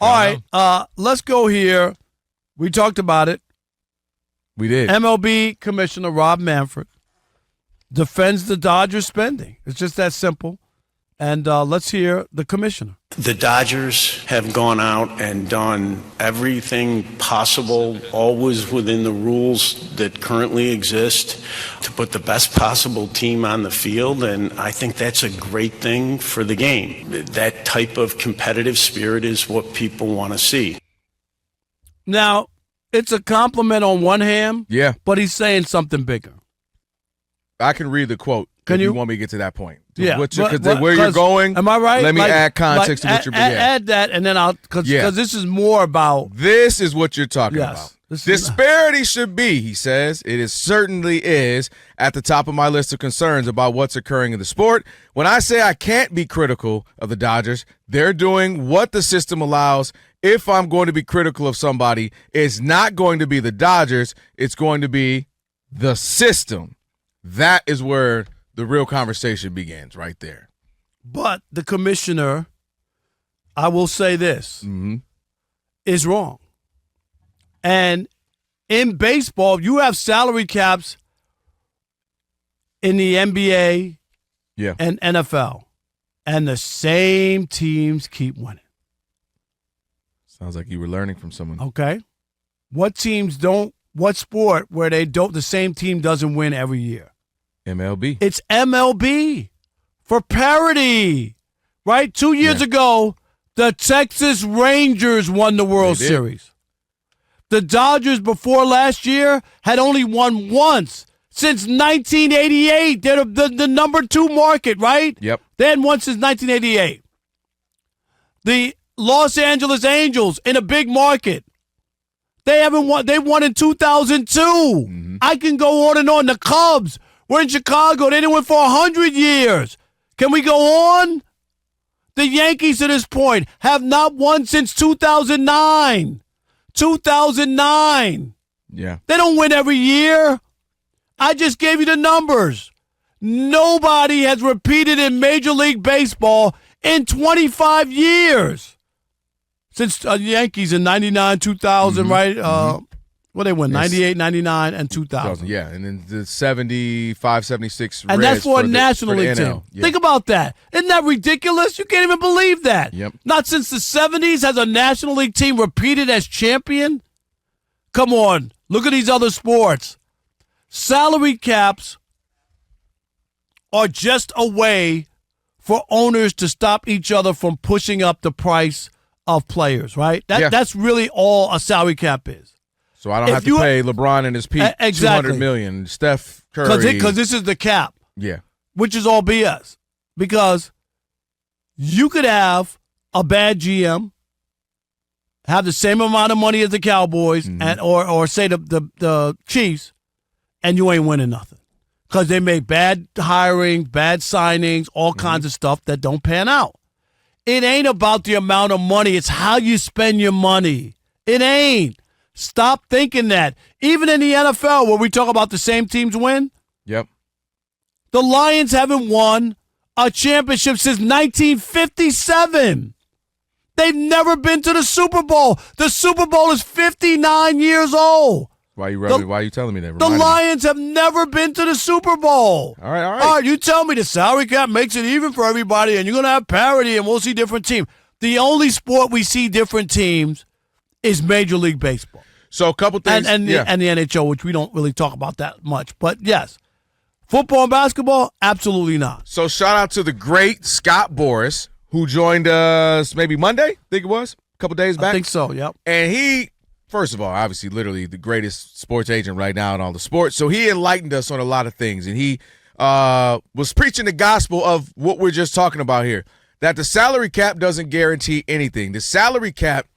All right, let's go here. We talked about it. We did. MLB Commissioner Rob Manfred defends the Dodgers spending. It's just that simple. And let's hear the commissioner. The Dodgers have gone out and done everything possible, always within the rules that currently exist, to put the best possible team on the field, and I think that's a great thing for the game. That type of competitive spirit is what people want to see. Now, it's a compliment on one hand, but he's saying something bigger. I can read the quote. Can if you want me to get to that point? Yeah, where you're going. Am I right? Let me add context to what you're. Add that, and then I'll because this is more about. This is what you're talking about. Disparity should be, he says. It certainly is at the top of my list of concerns about what's occurring in the sport. When I say I can't be critical of the Dodgers, they're doing what the system allows. If I'm going to be critical of somebody, it's not going to be the Dodgers. It's going to be the system. That is where the real conversation begins right there. But the commissioner, I will say this, is wrong. And in baseball, you have salary caps in the NBA and NFL, and the same teams keep winning. Sounds like you were learning from someone. Okay. What teams don't, what sport where they don't, the same team doesn't win every year? MLB. It's MLB for parity, right? 2 years ago, the Texas Rangers won the World Series. The Dodgers before last year had only won once since 1988. They're the number 2 market, right? Yep. They hadn't won since 1988. The Los Angels in a big market. They haven't won. They won in 2002. I can go on and on. The Cubs were in Chicago. They didn't win for 100 years. Can we go on? The Yankees at this point have not won since 2009. 2009. Yeah. They don't win every year. I just gave you the numbers. Nobody has repeated in Major League Baseball in 25 years. Since the Yankees in 99, 2000, right? What they win? 98, 99, and 2000. Yeah, and then the 75, 76 And that's for a National League team. Yeah. Think about that. Isn't that ridiculous? You can't even believe that. Yep. Not since the 70s has a National League team repeated as champion. Come on. Look at these other sports. Salary caps are just a way for owners to stop each other from pushing up the price of players, right? That's really all a salary cap is. So I don't have to pay LeBron and his peak $200 million. Steph Curry. Because this is the cap. Yeah. Which is all BS. Because you could have a bad GM, have the same amount of money as the Cowboys, and or say the Chiefs, and you ain't winning nothing. Because they make bad hiring, bad signings, all kinds of stuff that don't pan out. It ain't about the amount of money. It's how you spend your money. It ain't. Stop thinking that. Even in the NFL, where we talk about the same teams win, yep. The Lions haven't won a championship since 1957. They've never been to the Super Bowl. The Super Bowl is 59 years old. Why are you telling me that? The Lions have never been to the Super Bowl. All right. All right, you tell me the salary cap makes it even for everybody, and you're going to have parity, and we'll see different teams. The only sport we see different teams is Major League Baseball. So a couple things. And the NHL, which we don't really talk about that much. But, yes, football and basketball, absolutely not. So shout out to the great Scott Boras, who joined us maybe Monday, I think it was, a couple days back. I think so, yep. And he, first of all, obviously literally the greatest sports agent right now in all the sports. So he enlightened us on a lot of things. And he was preaching the gospel of what we're just talking about here, that the salary cap doesn't guarantee anything. The salary cap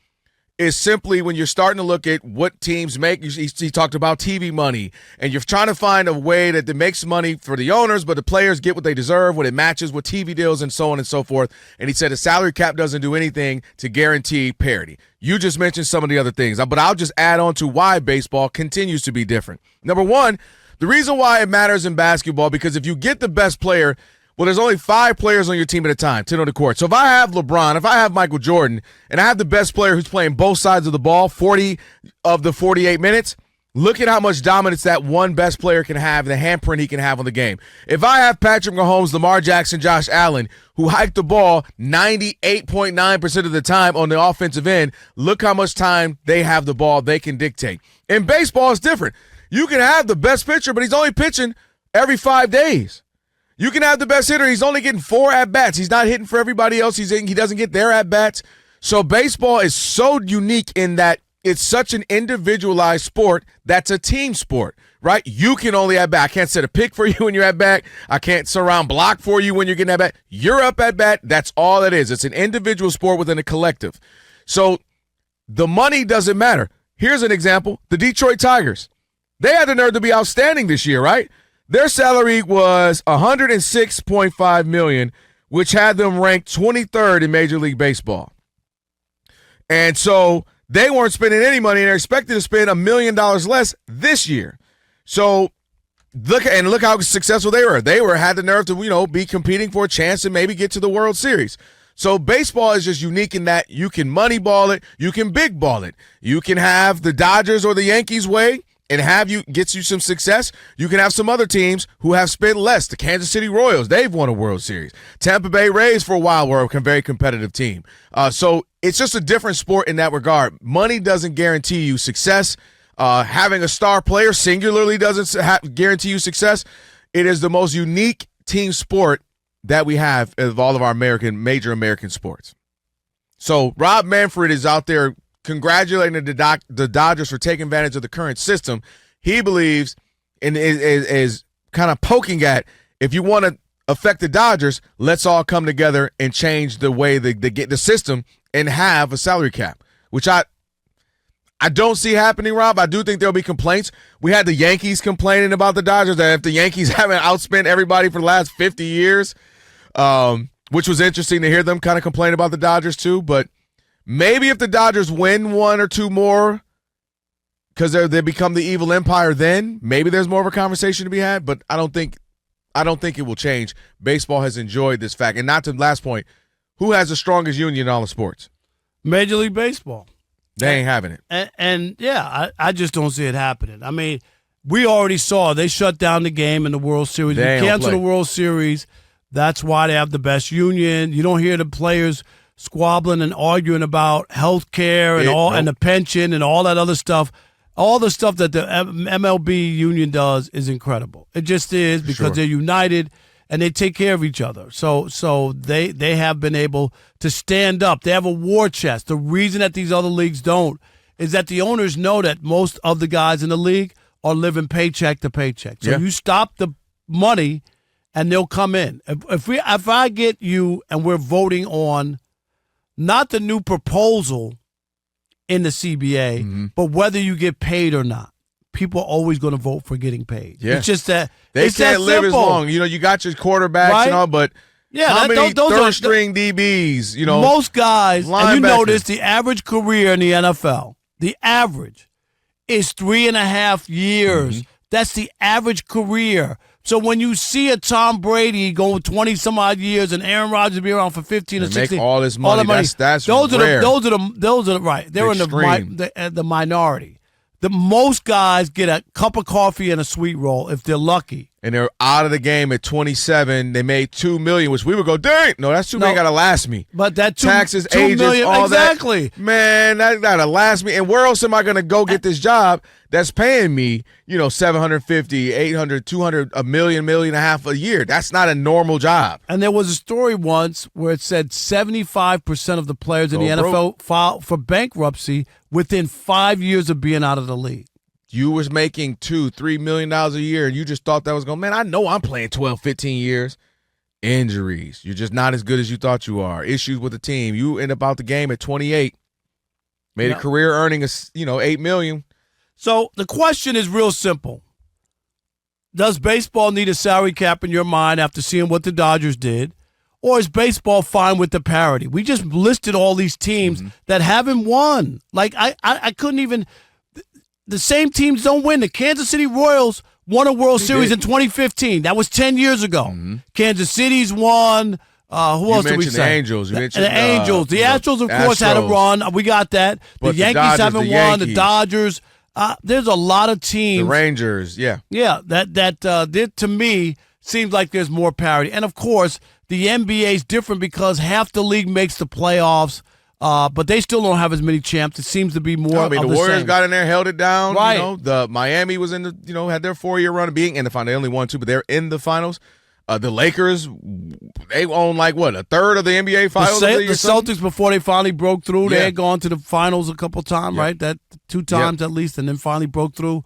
is simply when you're starting to look at what teams make. He talked about TV money, and you're trying to find a way that makes money for the owners, but the players get what they deserve when it matches with TV deals and so on and so forth. And he said the salary cap doesn't do anything to guarantee parity. You just mentioned some of the other things, but I'll just add on to why baseball continues to be different. Number one, the reason why it matters in basketball, because if you get the best player, Well, there's only 5 players on your team at a time, 10 on the court. So if I have LeBron, if I have Michael Jordan, and I have the best player who's playing both sides of the ball, 40 of the 48 minutes, look at how much dominance that one best player can have, the handprint he can have on the game. If I have Patrick Mahomes, Lamar Jackson, Josh Allen, who hike the ball 98.9% of the time on the offensive end, look how much time they have the ball they can dictate. In baseball, it's different. You can have the best pitcher, but he's only pitching every 5 days. You can have the best hitter. He's only getting 4 at-bats. He's not hitting for everybody else. He doesn't get their at-bats. So baseball is so unique in that it's such an individualized sport that's a team sport, right? You can only at-bat. I can't set a pick for you when you're at-bat. I can't surround block for you when you're getting at-bat. You're up at-bat. That's all it is. It's an individual sport within a collective. So the money doesn't matter. Here's an example. The Detroit Tigers. They had the nerve to be outstanding this year, right? Their salary was $106.5 million, which had them ranked 23rd in Major League Baseball. And so they weren't spending any money, and they're expected to spend $1 million less this year. So look how successful they were. They had the nerve to, be competing for a chance to maybe get to the World Series. So baseball is just unique in that you can money ball it, you can big ball it. You can have the Dodgers or the Yankees way and gets you some success. You can have some other teams who have spent less. The Kansas City Royals, they've won a World Series. Tampa Bay Rays for a while were a very competitive team. So it's just a different sport in that regard. Money doesn't guarantee you success. Having a star player singularly doesn't guarantee you success. It is the most unique team sport that we have of all of our major American sports. So Rob Manfred is out there congratulating the Dodgers for taking advantage of the current system. He believes and is kind of poking at, if you want to affect the Dodgers, let's all come together and change the way they get the system and have a salary cap, which I don't see happening, Rob. I do think there'll be complaints. We had the Yankees complaining about the Dodgers, that if the Yankees haven't outspent everybody for the last 50 years, which was interesting to hear them kind of complain about the Dodgers too. But maybe if the Dodgers win 1 or 2 more, because they become the evil empire, then maybe there's more of a conversation to be had. But I don't think it will change. Baseball has enjoyed this fact. And not to the last point, who has the strongest union in all the sports? Major League Baseball. They ain't having it. And I just don't see it happening. I mean, we already saw they shut down the game in the World Series. They cancel the World Series. That's why they have the best union. You don't hear the players squabbling and arguing about health care and the pension and all that other stuff. All the stuff that the MLB union does is incredible. It just is, because they're united and they take care of each other. So they have been able to stand up. They have a war chest. The reason that these other leagues don't is that the owners know that most of the guys in the league are living paycheck to paycheck. So you stop the money and they'll come in. If I get you and we're voting on not the new proposal in the CBA, but whether you get paid or not, people are always going to vote for getting paid. Yeah. It's just that they can't live as long. You got your quarterbacks and all, but how many third-string DBs? Most guys, and you notice the average career in the NFL, the average is 3.5 years. That's the average career. So when you see a Tom Brady go 20-some-odd years and Aaron Rodgers be around for 15 or 16, make all this money, that's rare. Those are right. They're in the minority. The most guys get a cup of coffee and a sweet roll if they're lucky. And they're out of the game at 27. They made $2 million, which we would go, dang, no, that's $2 million got to last me. But that taxes, $2 agents, million, all exactly. that. Man, that got to last me. And where else am I going to go get this job that's paying me, $750, $800, $200, $1 million, $1.5 million a year? That's not a normal job. And there was a story once where it said 75% of the players in the NFL filed for bankruptcy within 5 years of being out of the league. You was making $2-3 million a year, and you just thought that was going, man, I know I'm playing 12, 15 years. Injuries. You're just not as good as you thought you are. Issues with the team. You end up out the game at 28. Made a career earning $8 million. So the question is real simple. Does baseball need a salary cap in your mind after seeing what the Dodgers did? Or is baseball fine with the parity? We just listed all these teams that haven't won. Like, I couldn't even – the same teams don't win. The Kansas City Royals won a World Series did. in 2015. That was 10 years ago. Kansas City's won. Who else did we say? The Angels. You mentioned the Angels. The Astros, of course, had a run. We got that. But the Yankees Dodgers, haven't the won. Yankees. The Dodgers. There's a lot of teams. The Rangers, yeah. Yeah, that to me seems like there's more parity. And, of course, the NBA is different because half the league makes the playoffs, but they still don't have as many champs. It seems to be more I mean, of the the Warriors same. got in there, held it down. Right. You know, the Miami was in the, had their 4-year run of being in the final. They only won 2, but they're in the finals. The Lakers, they own a third of the NBA finals. The Celtics, before they finally broke through, Yeah. they had gone to the finals a couple times, right? That 2 times at least, and then finally broke through.